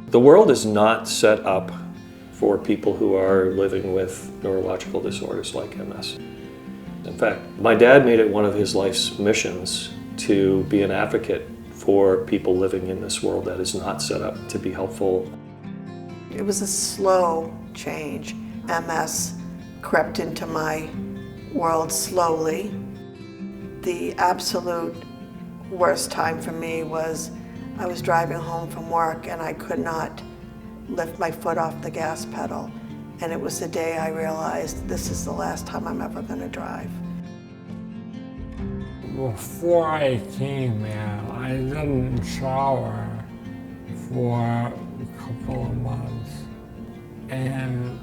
The world is not set up for people who are living with neurological disorders like MS. In fact, my dad made it one of his life's missions to be an advocate for people living in this world that is not set up to be helpful. It was a slow change. MS crept into my world slowly. The absolute worst time for me was I was driving home from work and I could not lift my foot off the gas pedal. And it was the day I realized this is the last time I'm ever going to drive. Before I came here, I didn't shower for a couple of months. And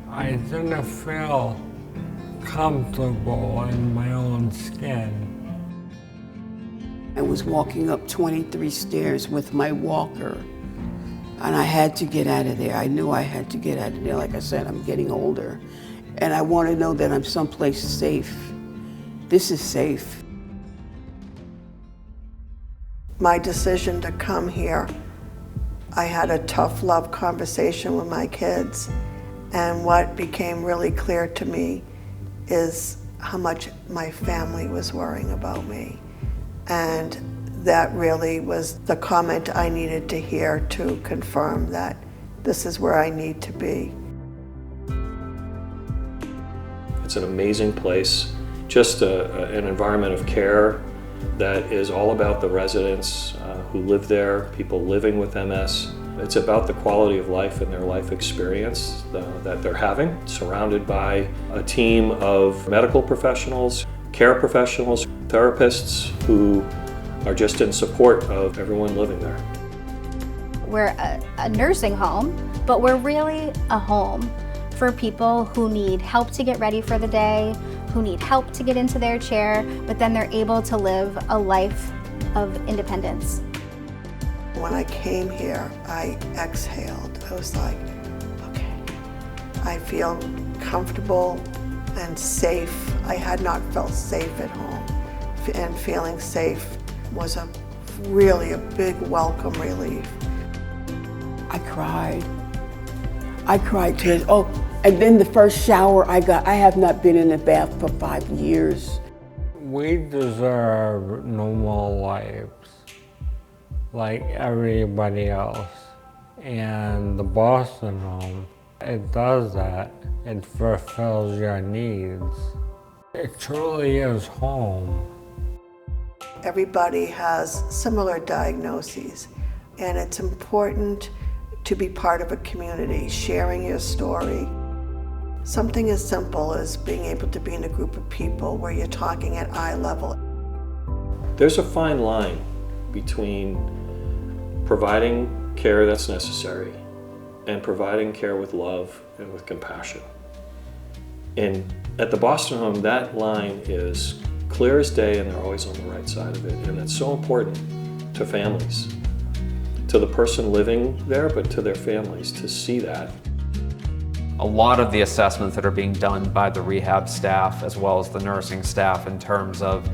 I didn't feel comfortable in my own skin. I was walking up 23 stairs with my walker, and I had to get out of there. I knew I had to get out of there. Like I said, I'm getting older, and I want to know that I'm someplace safe. This is safe. My decision to come here, I had a tough love conversation with my kids, and what became really clear to me is how much my family was worrying about me. And that really was the comment I needed to hear to confirm that this is where I need to be. It's an amazing place, just an environment of care that is all about the residents who live there, people living with MS. It's about the quality of life and their life experience that they're having, surrounded by a team of medical professionals, care professionals, therapists who are just in support of everyone living there. We're a nursing home, but we're really a home for people who need help to get ready for the day, who need help to get into their chair, but then they're able to live a life of independence. When I came here, I exhaled. I was like, okay, I feel comfortable and safe. I had not felt safe at home, and feeling safe was really a big welcome relief. I cried. I cried tears. Oh, and then the first shower I got, I have not been in a bath for 5 years. We deserve normal lives like everybody else. And the Boston Home, it does that. It fulfills your needs. It truly is home. Everybody has similar diagnoses, and it's important to be part of a community, sharing your story. Something as simple as being able to be in a group of people where you're talking at eye level. There's a fine line between providing care that's necessary and providing care with love and with compassion. And at the Boston Home, that line is clear as day, and they're always on the right side of it. And it's so important to families, to the person living there, but to their families, to see that. A lot of the assessments that are being done by the rehab staff as well as the nursing staff in terms of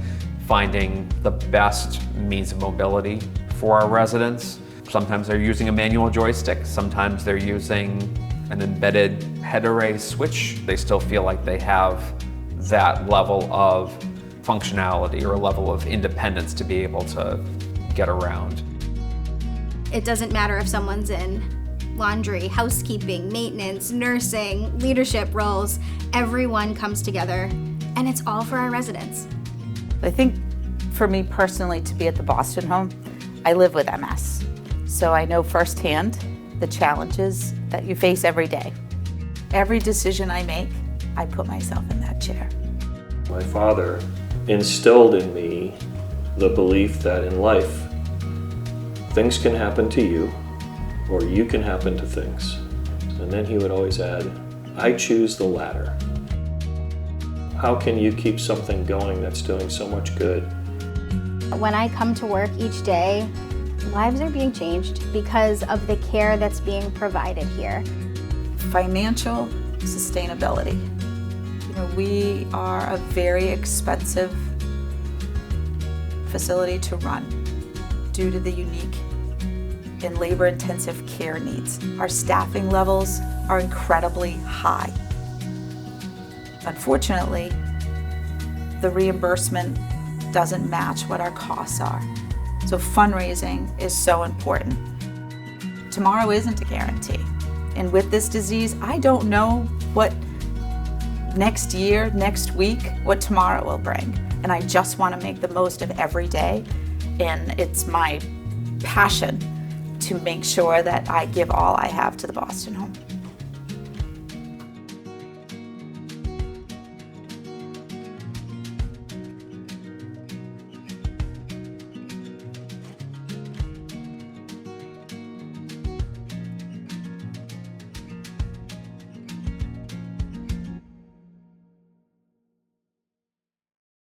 finding the best means of mobility for our residents. Sometimes they're using a manual joystick, sometimes they're using an embedded head array switch. They still feel like they have that level of functionality or a level of independence to be able to get around. It doesn't matter if someone's in laundry, housekeeping, maintenance, nursing, leadership roles, everyone comes together, and it's all for our residents. I think for me personally, to be at the Boston Home, I live with MS. So I know firsthand the challenges that you face every day. Every decision I make, I put myself in that chair. My father instilled in me the belief that in life, things can happen to you, or you can happen to things. And then he would always add, I choose the latter. How can you keep something going that's doing so much good? When I come to work each day, lives are being changed because of the care that's being provided here. Financial sustainability. You know, we are a very expensive facility to run due to the unique in labor-intensive care needs. Our staffing levels are incredibly high. Unfortunately, the reimbursement doesn't match what our costs are. So fundraising is so important. Tomorrow isn't a guarantee. And with this disease, I don't know what next year, next week, what tomorrow will bring. And I just want to make the most of every day. And it's my passion to make sure that I give all I have to the Boston Home.